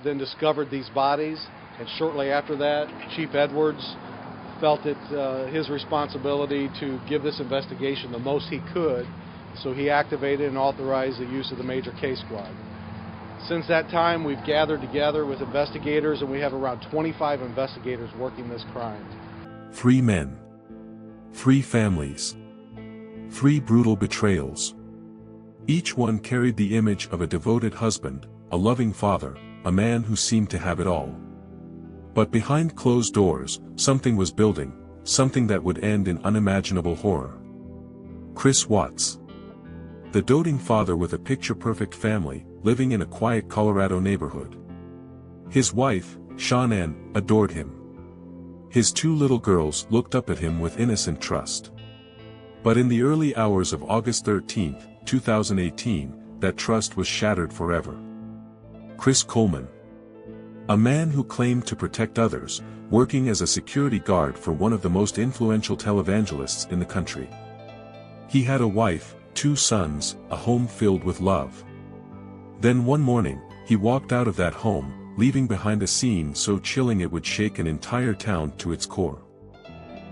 Then discovered these bodies, and shortly after that, Chief Edwards felt it his responsibility to give this investigation the most he could, so he activated and authorized the use of the Major Case Squad. Since that time, we've gathered together with investigators, and we have around 25 investigators working this crime. 3 men. 3 families. 3 brutal betrayals. Each one carried the image of a devoted husband, a loving father, a man who seemed to have it all. But behind closed doors, something was building, something that would end in unimaginable horror. Chris Watts. The doting father with a picture-perfect family, living in a quiet Colorado neighborhood. His wife, Shanann, adored him. His 2 little girls looked up at him with innocent trust. But in the early hours of August 13, 2018, that trust was shattered forever. Chris Coleman. A man who claimed to protect others, working as a security guard for one of the most influential televangelists in the country. He had a wife, 2 sons, a home filled with love. Then one morning, he walked out of that home, leaving behind a scene so chilling it would shake an entire town to its core.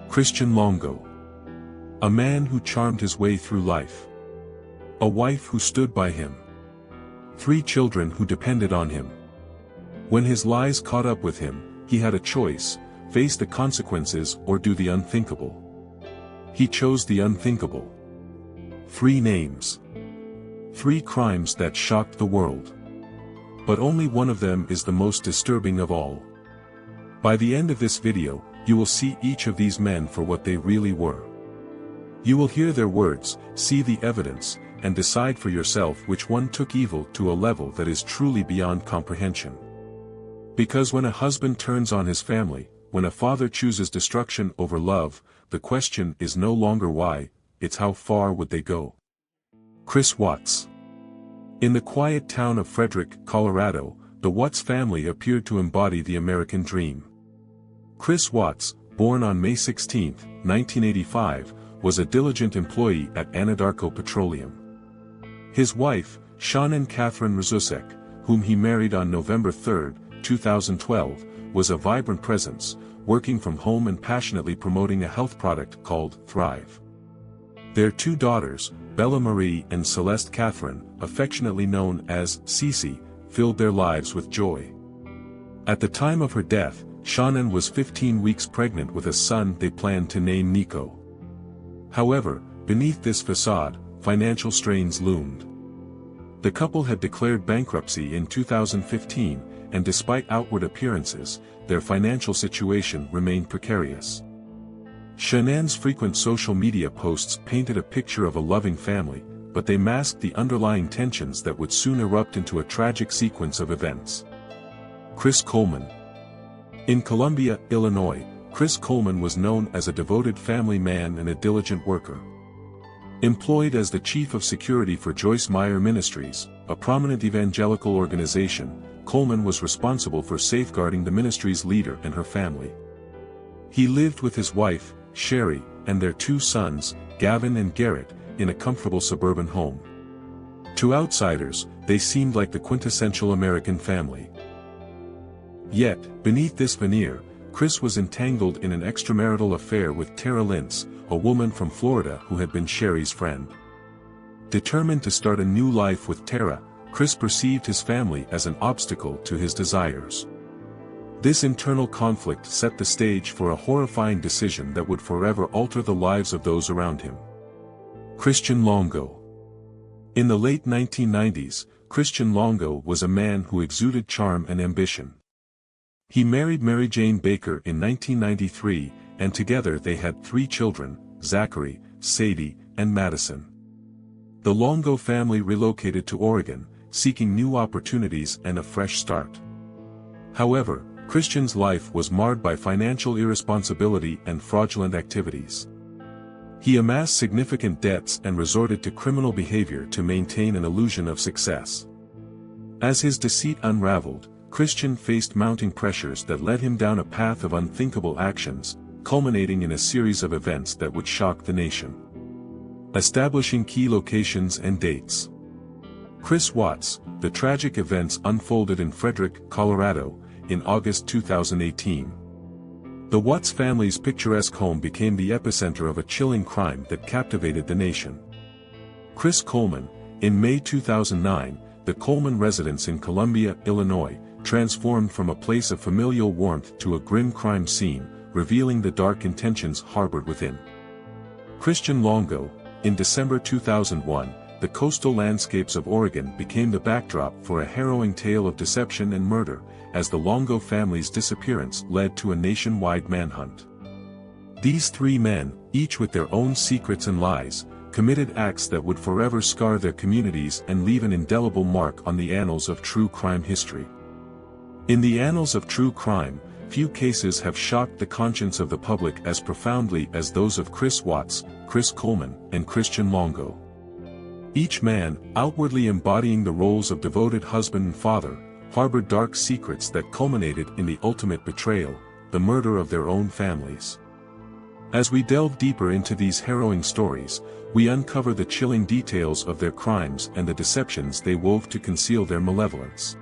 Christian Longo. A man who charmed his way through life. A wife who stood by him. 3 children who depended on him. When his lies caught up with him, he had a choice: face the consequences or do the unthinkable. He chose the unthinkable. 3 names. 3 crimes that shocked the world. But only one of them is the most disturbing of all. By the end of this video, you will see each of these men for what they really were. You will hear their words, see the evidence, and decide for yourself which one took evil to a level that is truly beyond comprehension. Because when a husband turns on his family, when a father chooses destruction over love, the question is no longer why, it's how far would they go. Chris Watts. In the quiet town of Frederick, Colorado, the Watts family appeared to embody the American dream. Chris Watts, born on May 16, 1985, was a diligent employee at Anadarko Petroleum. His wife, Shanann Catherine Razusek, whom he married on November 3, 2012, was a vibrant presence, working from home and passionately promoting a health product called Thrive. Their 2 daughters, Bella Marie and Celeste Catherine, affectionately known as Cece, filled their lives with joy. At the time of her death, Shanann was 15 weeks pregnant with a son they planned to name Nico. However, beneath this facade, financial strains loomed. The couple had declared bankruptcy in 2015, and despite outward appearances, their financial situation remained precarious. Shanann's frequent social media posts painted a picture of a loving family, but they masked the underlying tensions that would soon erupt into a tragic sequence of events. Chris Coleman. In Columbia, Illinois, Chris Coleman was known as a devoted family man and a diligent worker. Employed as the chief of security for Joyce Meyer Ministries, a prominent evangelical organization, Coleman was responsible for safeguarding the ministry's leader and her family. He lived with his wife, Sherry, and their 2 sons, Gavin and Garrett, in a comfortable suburban home. To outsiders, they seemed like the quintessential American family. Yet, beneath this veneer, Chris was entangled in an extramarital affair with Tara Lintz, a woman from Florida who had been Sherry's friend. Determined to start a new life with Tara, Chris perceived his family as an obstacle to his desires. This internal conflict set the stage for a horrifying decision that would forever alter the lives of those around him. Christian Longo. In the late 1990s, Christian Longo was a man who exuded charm and ambition. He married Mary Jane Baker in 1993, and together they had 3 children, Zachary, Sadie, and Madison. The Longo family relocated to Oregon, seeking new opportunities and a fresh start. However, Christian's life was marred by financial irresponsibility and fraudulent activities. He amassed significant debts and resorted to criminal behavior to maintain an illusion of success. As his deceit unraveled, Christian faced mounting pressures that led him down a path of unthinkable actions, culminating in a series of events that would shock the nation. Establishing key locations and dates. Chris Watts. The tragic events unfolded in Frederick, Colorado, in August 2018. The Watts family's picturesque home became the epicenter of a chilling crime that captivated the nation. Chris Coleman. In May 2009, the Coleman residence in Columbia, Illinois, transformed from a place of familial warmth to a grim crime scene, revealing the dark intentions harbored within. Christian Longo. In December 2001, the coastal landscapes of Oregon became the backdrop for a harrowing tale of deception and murder, as the Longo family's disappearance led to a nationwide manhunt. These three men, each with their own secrets and lies, committed acts that would forever scar their communities and leave an indelible mark on the annals of true crime history. In the annals of true crime, few cases have shocked the conscience of the public as profoundly as those of Chris Watts, Chris Coleman, and Christian Longo. Each man, outwardly embodying the roles of devoted husband and father, harbored dark secrets that culminated in the ultimate betrayal, the murder of their own families. As we delve deeper into these harrowing stories, we uncover the chilling details of their crimes and the deceptions they wove to conceal their malevolence.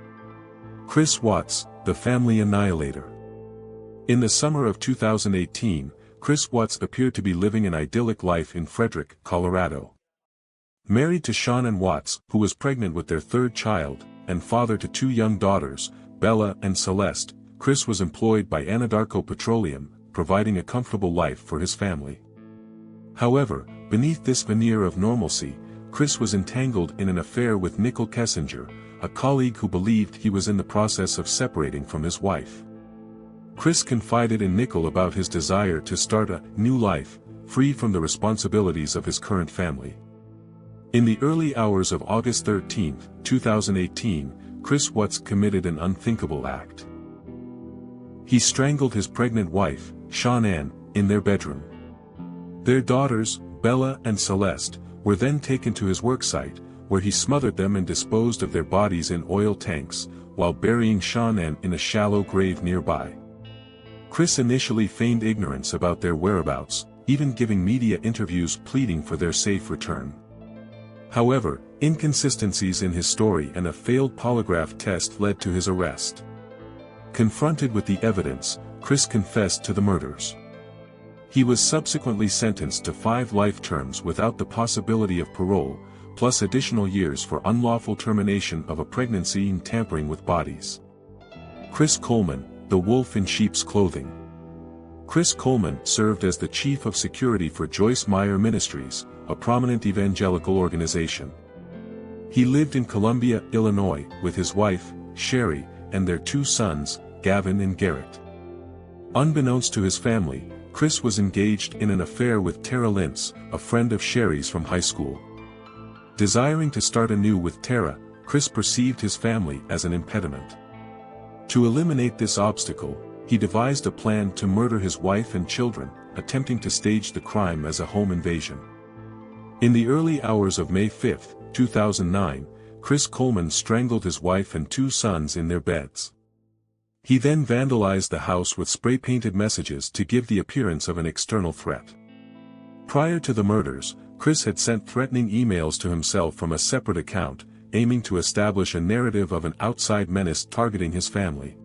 Chris Watts, the family annihilator. In the summer of 2018, Chris Watts appeared to be living an idyllic life in Frederick, Colorado. Married to Shannon Watts, who was pregnant with their third child, and father to two young daughters, Bella and Celeste, Chris was employed by Anadarko Petroleum, providing a comfortable life for his family. However, beneath this veneer of normalcy, Chris was entangled in an affair with Nicole Kessinger, a colleague who believed he was in the process of separating from his wife. Chris confided in Nicole about his desire to start a new life, free from the responsibilities of his current family. In the early hours of August 13, 2018, Chris Watts committed an unthinkable act. He strangled his pregnant wife, Shannon, in their bedroom. Their daughters, Bella and Celeste, were then taken to his worksite, where he smothered them and disposed of their bodies in oil tanks, while burying Shannon in a shallow grave nearby. Chris initially feigned ignorance about their whereabouts, even giving media interviews pleading for their safe return. However, inconsistencies in his story and a failed polygraph test led to his arrest. Confronted with the evidence, Chris confessed to the murders. He was subsequently sentenced to 5 life terms without the possibility of parole, plus additional years for unlawful termination of a pregnancy and tampering with bodies. Chris Coleman, the wolf in sheep's clothing. Chris Coleman served as the chief of security for Joyce Meyer Ministries, a prominent evangelical organization. He lived in Columbia, Illinois, with his wife, Sherry, and their 2 sons, Gavin and Garrett. Unbeknownst to his family, Chris was engaged in an affair with Tara Lintz, a friend of Sherry's from high school. Desiring to start anew with Tara, Chris perceived his family as an impediment. To eliminate this obstacle, he devised a plan to murder his wife and children, attempting to stage the crime as a home invasion. In the early hours of May 5, 2009, Chris Coleman strangled his wife and 2 sons in their beds. He then vandalized the house with spray-painted messages to give the appearance of an external threat. Prior to the murders, Chris had sent threatening emails to himself from a separate account, aiming to establish a narrative of an outside menace targeting his family.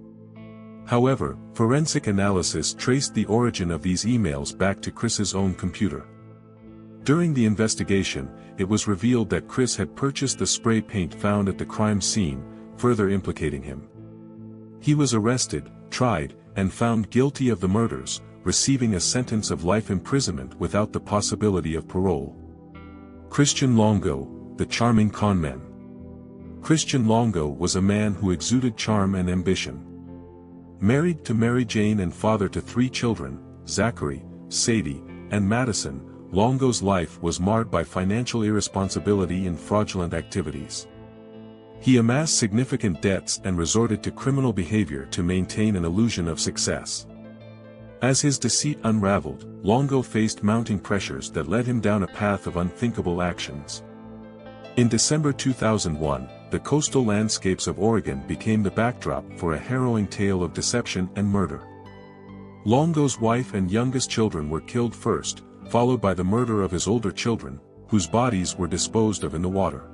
However, forensic analysis traced the origin of these emails back to Chris's own computer. During the investigation, it was revealed that Chris had purchased the spray paint found at the crime scene, further implicating him. He was arrested, tried, and found guilty of the murders, receiving a sentence of life imprisonment without the possibility of parole. Christian Longo, the charming conman. Christian Longo was a man who exuded charm and ambition. Married to Mary Jane and father to 3 children, Zachary, Sadie, and Madison, Longo's life was marred by financial irresponsibility and fraudulent activities. He amassed significant debts and resorted to criminal behavior to maintain an illusion of success. As his deceit unraveled, Longo faced mounting pressures that led him down a path of unthinkable actions. In December 2001, the coastal landscapes of Oregon became the backdrop for a harrowing tale of deception and murder. Longo's wife and youngest children were killed first, followed by the murder of his older children, whose bodies were disposed of in the water.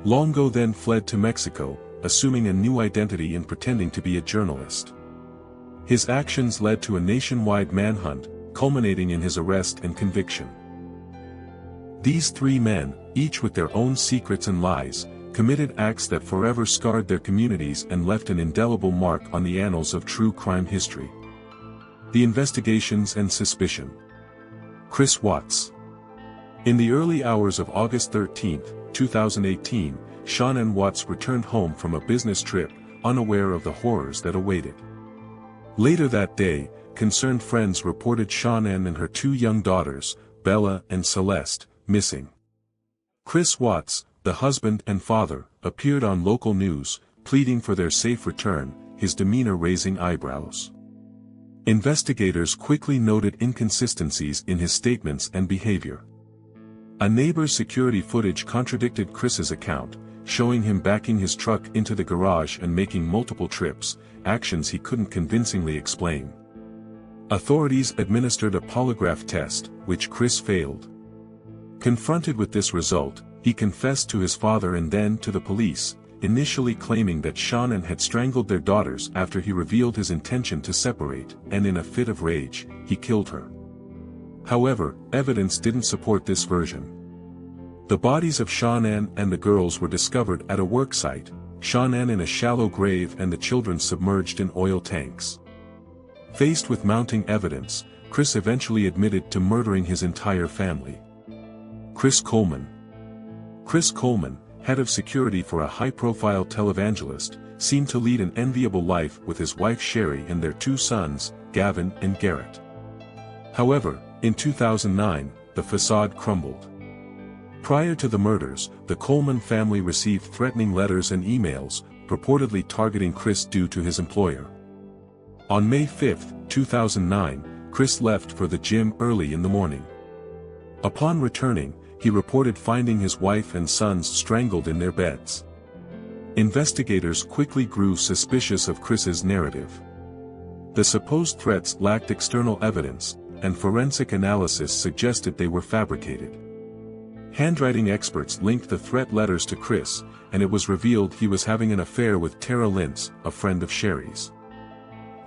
Longo then fled to Mexico, assuming a new identity and pretending to be a journalist. His actions led to a nationwide manhunt, culminating in his arrest and conviction. These three men, each with their own secrets and lies, committed acts that forever scarred their communities and left an indelible mark on the annals of true crime history. The investigations and suspicion. Chris Watts. In the early hours of August 13, 2018, Shanann Watts returned home from a business trip, unaware of the horrors that awaited. Later that day, concerned friends reported Shanann and her two young daughters, Bella and Celeste, missing. Chris Watts, the husband and father, appeared on local news, pleading for their safe return, his demeanor raising eyebrows. Investigators quickly noted inconsistencies in his statements and behavior. A neighbor's security footage contradicted Chris's account, showing him backing his truck into the garage and making multiple trips, actions he couldn't convincingly explain. Authorities administered a polygraph test, which Chris failed. Confronted with this result, he confessed to his father and then to the police, initially claiming that Shanann had strangled their daughters after he revealed his intention to separate, and in a fit of rage, he killed her. However, evidence didn't support this version. The bodies of Shanann and the girls were discovered at a work site, Shanann in a shallow grave and the children submerged in oil tanks. Faced with mounting evidence, Chris eventually admitted to murdering his entire family. Chris Coleman. Chris Coleman, head of security for a high-profile televangelist, seemed to lead an enviable life with his wife Sherry and their two sons, Gavin and Garrett. However, in 2009, the facade crumbled. Prior to the murders, the Coleman family received threatening letters and emails, purportedly targeting Chris due to his employer. On May 5, 2009, Chris left for the gym early in the morning. Upon returning, he reported finding his wife and sons strangled in their beds. Investigators quickly grew suspicious of Chris's narrative. The supposed threats lacked external evidence, and forensic analysis suggested they were fabricated. Handwriting experts linked the threat letters to Chris, and it was revealed he was having an affair with Tara Lintz, a friend of Sherry's.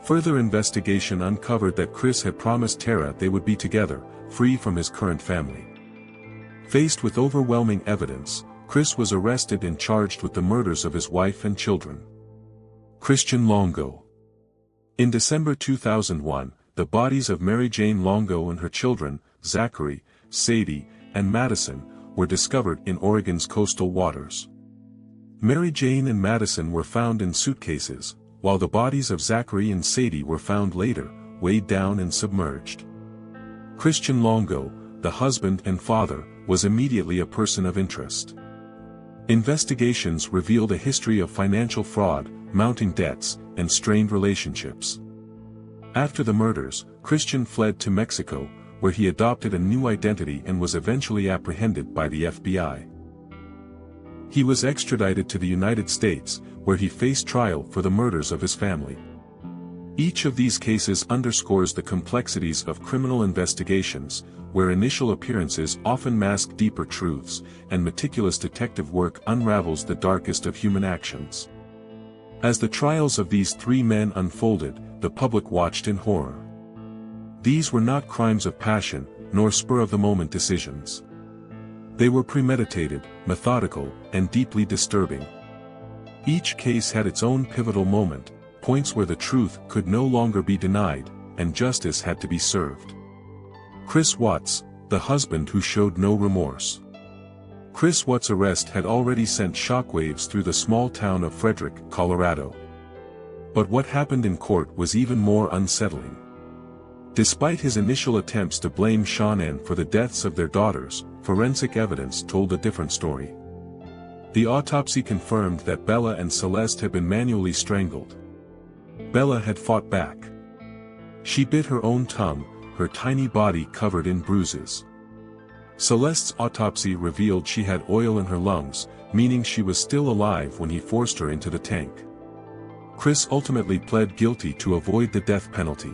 Further investigation uncovered that Chris had promised Tara they would be together, free from his current family. Faced with overwhelming evidence, Chris was arrested and charged with the murders of his wife and children. Christian Longo. In December 2001, the bodies of Mary Jane Longo and her children, Zachary, Sadie, and Madison, were discovered in Oregon's coastal waters. Mary Jane and Madison were found in suitcases, while the bodies of Zachary and Sadie were found later, weighed down and submerged. Christian Longo, the husband and father, was immediately a person of interest. Investigations revealed a history of financial fraud, mounting debts, and strained relationships. After the murders, Christian fled to Mexico, where he adopted a new identity and was eventually apprehended by the FBI. He was extradited to the United States, where he faced trial for the murders of his family. Each of these cases underscores the complexities of criminal investigations, where initial appearances often mask deeper truths, and meticulous detective work unravels the darkest of human actions. As the trials of these three men unfolded, the public watched in horror. These were not crimes of passion, nor spur-of-the-moment decisions. They were premeditated, methodical, and deeply disturbing. Each case had its own pivotal moment, points where the truth could no longer be denied, and justice had to be served. Chris Watts, the husband who showed no remorse. Chris Watts' arrest had already sent shockwaves through the small town of Frederick, Colorado. But what happened in court was even more unsettling. Despite his initial attempts to blame Shanann for the deaths of their daughters, forensic evidence told a different story. The autopsy confirmed that Bella and Celeste had been manually strangled. Bella had fought back. She bit her own tongue, her tiny body covered in bruises. Celeste's autopsy revealed she had oil in her lungs, meaning she was still alive when he forced her into the tank. Chris ultimately pled guilty to avoid the death penalty.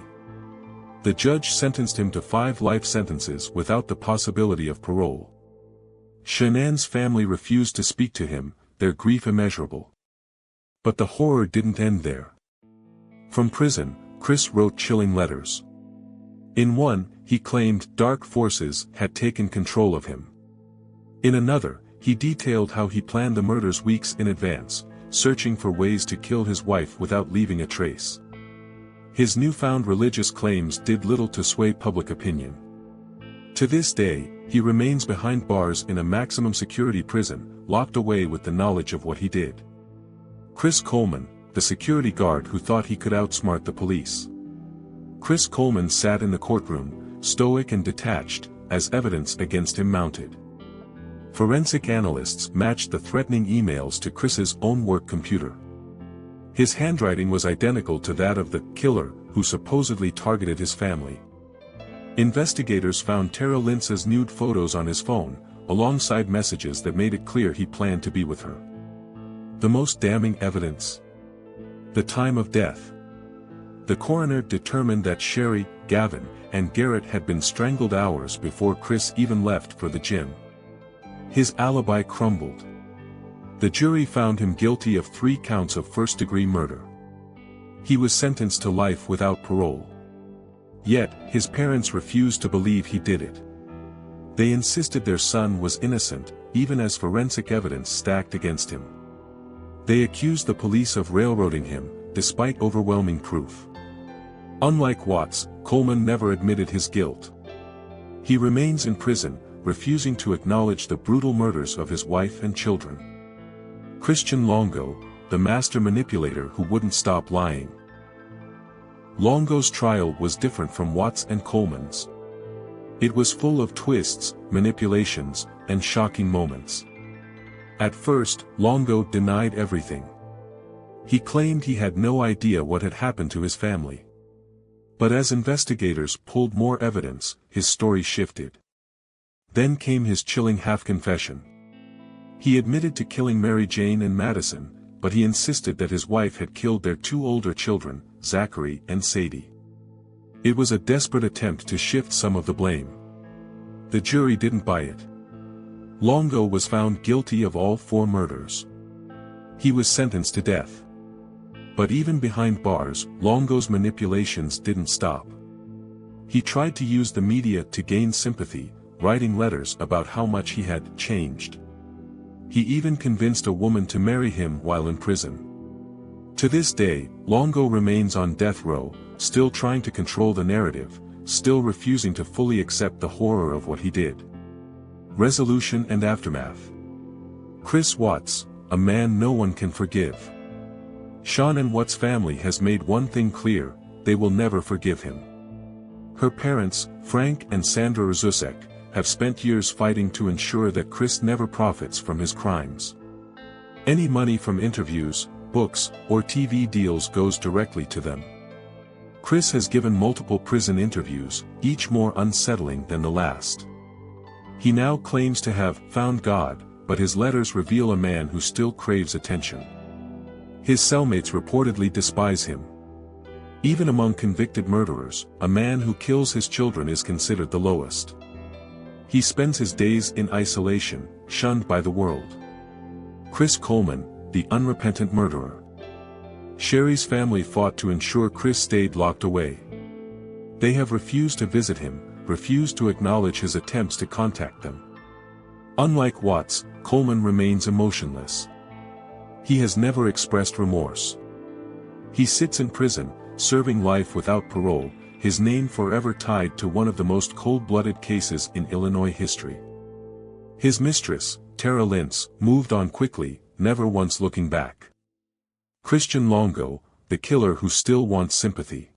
The judge sentenced him to 5 life sentences without the possibility of parole. Shanann's family refused to speak to him, their grief immeasurable. But the horror didn't end there. From prison, Chris wrote chilling letters. In one, he claimed dark forces had taken control of him. In another, he detailed how he planned the murders weeks in advance, searching for ways to kill his wife without leaving a trace. His newfound religious claims did little to sway public opinion. To this day, he remains behind bars in a maximum security prison, locked away with the knowledge of what he did. Chris Coleman, the security guard who thought he could outsmart the police. Chris Coleman sat in the courtroom, stoic and detached, as evidence against him mounted. Forensic analysts matched the threatening emails to Chris's own work computer. His handwriting was identical to that of the killer who supposedly targeted his family. Investigators found Tara Lintz's nude photos on his phone, alongside messages that made it clear he planned to be with her. The most damning evidence? The time of death. The coroner determined that Sherry, Gavin, and Garrett had been strangled hours before Chris even left for the gym. His alibi crumbled. The jury found him guilty of 3 counts of first-degree murder. He was sentenced to life without parole. Yet, his parents refused to believe he did it. They insisted their son was innocent, even as forensic evidence stacked against him. They accused the police of railroading him, despite overwhelming proof. Unlike Watts, Coleman never admitted his guilt. He remains in prison, refusing to acknowledge the brutal murders of his wife and children. Christian Longo, the master manipulator who wouldn't stop lying. Longo's trial was different from Watts and Coleman's. It was full of twists, manipulations, and shocking moments. At first, Longo denied everything. He claimed he had no idea what had happened to his family. But as investigators pulled more evidence, his story shifted. Then came his chilling half-confession. He admitted to killing Mary Jane and Madison, but he insisted that his wife had killed their 2 older children, Zachary and Sadie. It was a desperate attempt to shift some of the blame. The jury didn't buy it. Longo was found guilty of all 4 murders. He was sentenced to death. But even behind bars, Longo's manipulations didn't stop. He tried to use the media to gain sympathy, writing letters about how much he had changed. He even convinced a woman to marry him while in prison. To this day, Longo remains on death row, still trying to control the narrative, still refusing to fully accept the horror of what he did. Resolution and aftermath. Chris Watts, a man no one can forgive. Sean and Watts' family has made one thing clear: they will never forgive him. Her parents, Frank and Sandra Rzusek, have spent years fighting to ensure that Chris never profits from his crimes. Any money from interviews, books, or TV deals goes directly to them. Chris has given multiple prison interviews, each more unsettling than the last. He now claims to have found God, but his letters reveal a man who still craves attention. His cellmates reportedly despise him. Even among convicted murderers, a man who kills his children is considered the lowest. He spends his days in isolation, shunned by the world. Chris Coleman, the unrepentant murderer. Sherry's family fought to ensure Chris stayed locked away. They have refused to visit him, refused to acknowledge his attempts to contact them. Unlike Watts, Coleman remains emotionless. He has never expressed remorse. He sits in prison, serving life without parole, his name forever tied to one of the most cold-blooded cases in Illinois history. His mistress, Tara Lintz, moved on quickly, never once looking back. Christian Longo, the killer who still wants sympathy.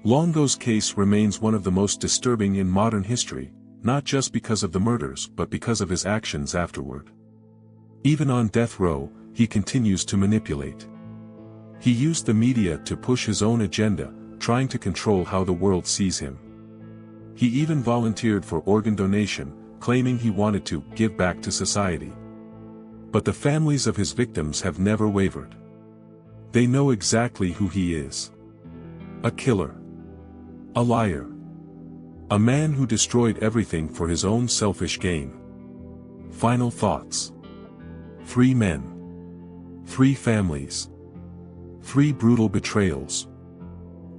Longo's case remains one of the most disturbing in modern history, not just because of the murders but because of his actions afterward. Even on death row, he continues to manipulate. He used the media to push his own agenda, trying to control how the world sees him. He even volunteered for organ donation, claiming he wanted to give back to society. But the families of his victims have never wavered. They know exactly who he is. A killer. A liar. A man who destroyed everything for his own selfish gain. Final thoughts. 3 men. 3 families. 3 brutal betrayals.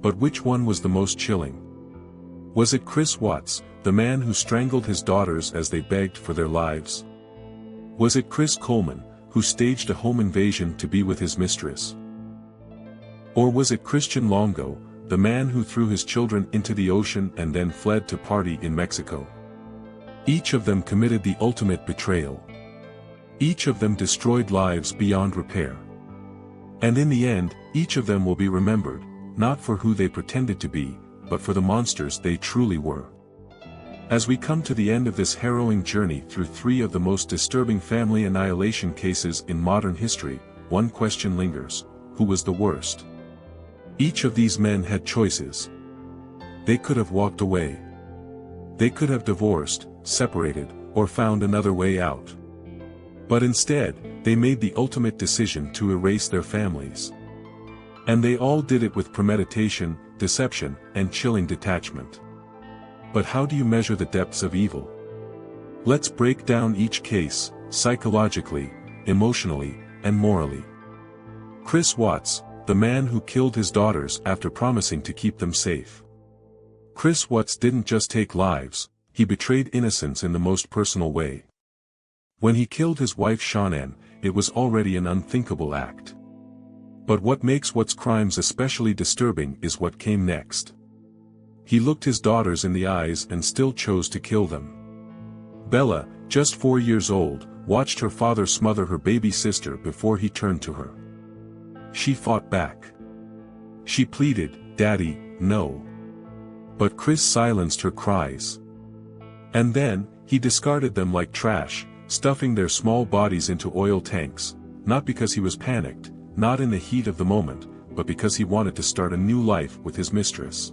But which one was the most chilling? Was it Chris Watts, the man who strangled his daughters as they begged for their lives? Was it Chris Coleman, who staged a home invasion to be with his mistress? Or was it Christian Longo, the man who threw his children into the ocean and then fled to party in Mexico? Each of them committed the ultimate betrayal. Each of them destroyed lives beyond repair. And in the end, each of them will be remembered, not for who they pretended to be, but for the monsters they truly were. As we come to the end of this harrowing journey through 3 of the most disturbing family annihilation cases in modern history, one question lingers: who was the worst? Each of these men had choices. They could have walked away. They could have divorced, separated, or found another way out. But instead, they made the ultimate decision to erase their families. And they all did it with premeditation, deception, and chilling detachment. But how do you measure the depths of evil? Let's break down each case, psychologically, emotionally, and morally. Chris Watts, the man who killed his daughters after promising to keep them safe. Chris Watts didn't just take lives, he betrayed innocence in the most personal way. When he killed his wife Shanann, it was already an unthinkable act. But what makes Watts' crimes especially disturbing is what came next. He looked his daughters in the eyes and still chose to kill them. Bella, just 4 years old, watched her father smother her baby sister before he turned to her. She fought back. She pleaded, "Daddy, no." But Chris silenced her cries. And then, he discarded them like trash, stuffing their small bodies into oil tanks, not because he was panicked, not in the heat of the moment, but because he wanted to start a new life with his mistress.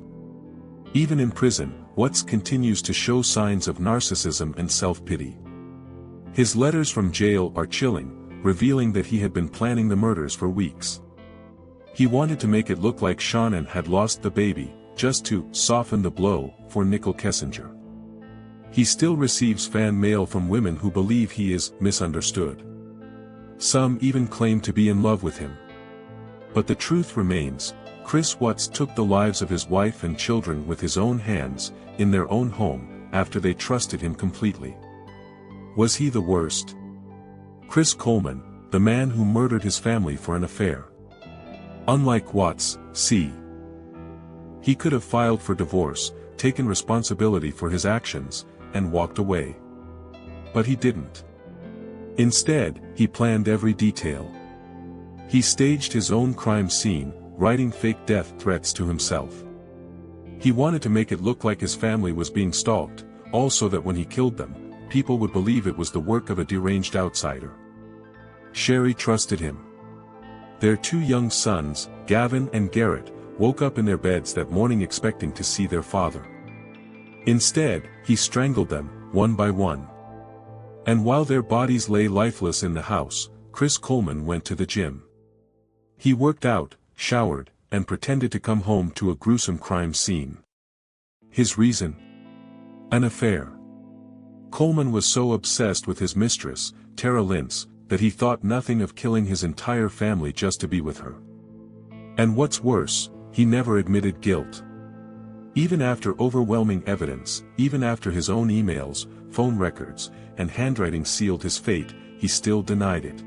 Even in prison, Watts continues to show signs of narcissism and self-pity. His letters from jail are chilling, revealing that he had been planning the murders for weeks. He wanted to make it look like Shanann had lost the baby, just to soften the blow for Nicole Kessinger. He still receives fan mail from women who believe he is misunderstood. Some even claim to be in love with him. But the truth remains: Chris Watts took the lives of his wife and children with his own hands, in their own home, after they trusted him completely. Was he the worst? Chris Coleman, the man who murdered his family for an affair. Unlike Watts, he could have filed for divorce, taken responsibility for his actions, and walked away. But he didn't. Instead, he planned every detail. He staged his own crime scene, writing fake death threats to himself. He wanted to make it look like his family was being stalked, also that when he killed them, people would believe it was the work of a deranged outsider. Sherry trusted him. Their 2 young sons, Gavin and Garrett, woke up in their beds that morning expecting to see their father. Instead, he strangled them, one by one. And while their bodies lay lifeless in the house, Chris Coleman went to the gym. He worked out, showered, and pretended to come home to a gruesome crime scene. His reason? An affair. Coleman was so obsessed with his mistress, Tara Lynch, that he thought nothing of killing his entire family just to be with her. And what's worse, he never admitted guilt. Even after overwhelming evidence, even after his own emails, phone records, and handwriting sealed his fate, he still denied it.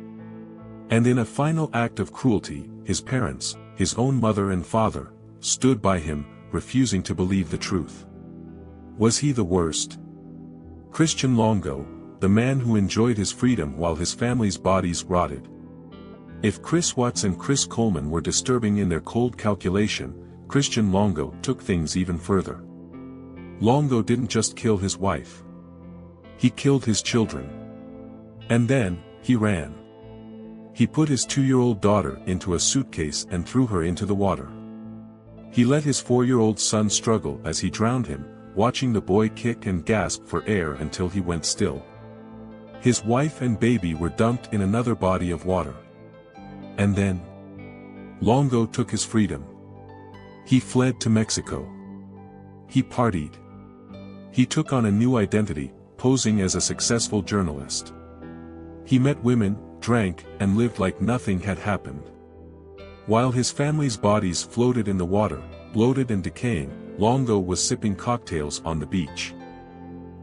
And in a final act of cruelty, his parents, his own mother and father, stood by him, refusing to believe the truth. Was he the worst? Christian Longo, the man who enjoyed his freedom while his family's bodies rotted. If Chris Watts and Chris Coleman were disturbing in their cold calculation, Christian Longo took things even further. Longo didn't just kill his wife. He killed his children. And then, he ran. He put his 2-year-old daughter into a suitcase and threw her into the water. He let his 4-year-old son struggle as he drowned him, watching the boy kick and gasp for air until he went still. His wife and baby were dumped in another body of water. And then, Longo took his freedom. He fled to Mexico. He partied. He took on a new identity, posing as a successful journalist. He met women, drank, and lived like nothing had happened. While his family's bodies floated in the water, bloated and decaying, Longo was sipping cocktails on the beach.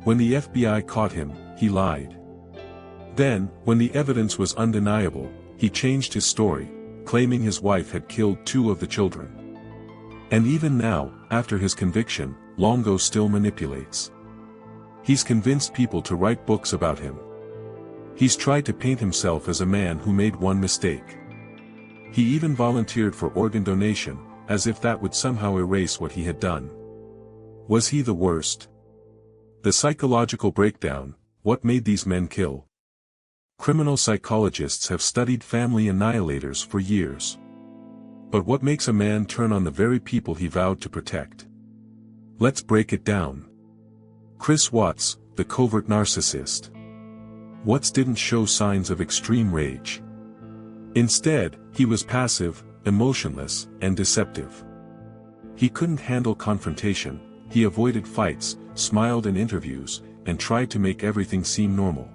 When the FBI caught him, he lied. Then, when the evidence was undeniable, he changed his story, claiming his wife had killed 2 of the children. And even now, after his conviction, Longo still manipulates. He's convinced people to write books about him. He's tried to paint himself as a man who made one mistake. He even volunteered for organ donation, as if that would somehow erase what he had done. Was he the worst? The psychological breakdown, what made these men kill? Criminal psychologists have studied family annihilators for years. But what makes a man turn on the very people he vowed to protect? Let's break it down. Chris Watts, the covert narcissist. Watts didn't show signs of extreme rage. Instead, he was passive, emotionless, and deceptive. He couldn't handle confrontation, he avoided fights, smiled in interviews, and tried to make everything seem normal.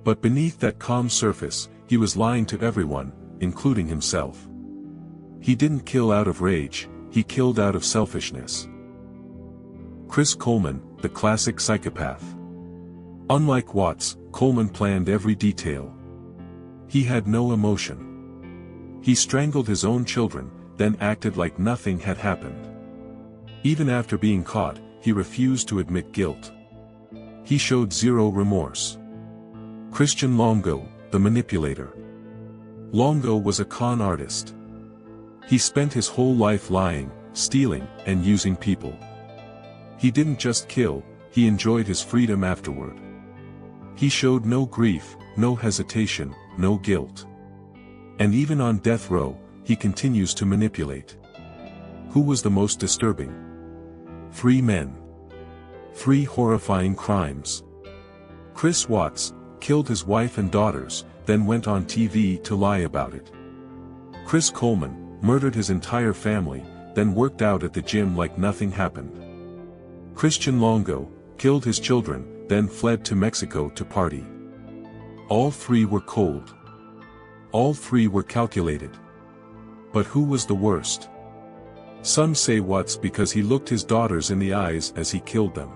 But beneath that calm surface, he was lying to everyone, including himself. He didn't kill out of rage, he killed out of selfishness. Chris Coleman, the classic psychopath. Unlike Watts, Coleman planned every detail. He had no emotion. He strangled his own children, then acted like nothing had happened. Even after being caught, he refused to admit guilt. He showed zero remorse. Christian Longo, the manipulator. Longo was a con artist. He spent his whole life lying, stealing, and using people. He didn't just kill, he enjoyed his freedom afterward. He showed no grief, no hesitation, no guilt. And even on death row, he continues to manipulate. Who was the most disturbing? 3 men. 3 horrifying crimes. Chris Watts killed his wife and daughters, then went on TV to lie about it. Chris Coleman murdered his entire family, then worked out at the gym like nothing happened. Christian Longo killed his children, then fled to Mexico to party. All 3 were cold. All 3 were calculated. But who was the worst? Some say Watts because he looked his daughters in the eyes as he killed them.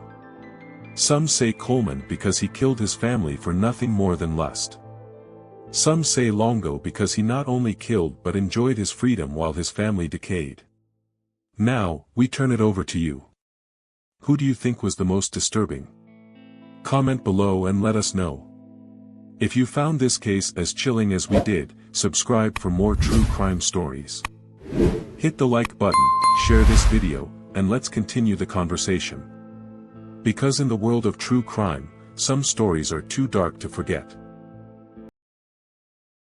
Some say Coleman because he killed his family for nothing more than lust. Some say Longo because he not only killed but enjoyed his freedom while his family decayed. Now, we turn it over to you. Who do you think was the most disturbing? Comment below and let us know. If you found this case as chilling as we did, subscribe for more true crime stories. Hit the like button, share this video, and let's continue the conversation. Because in the world of true crime, some stories are too dark to forget.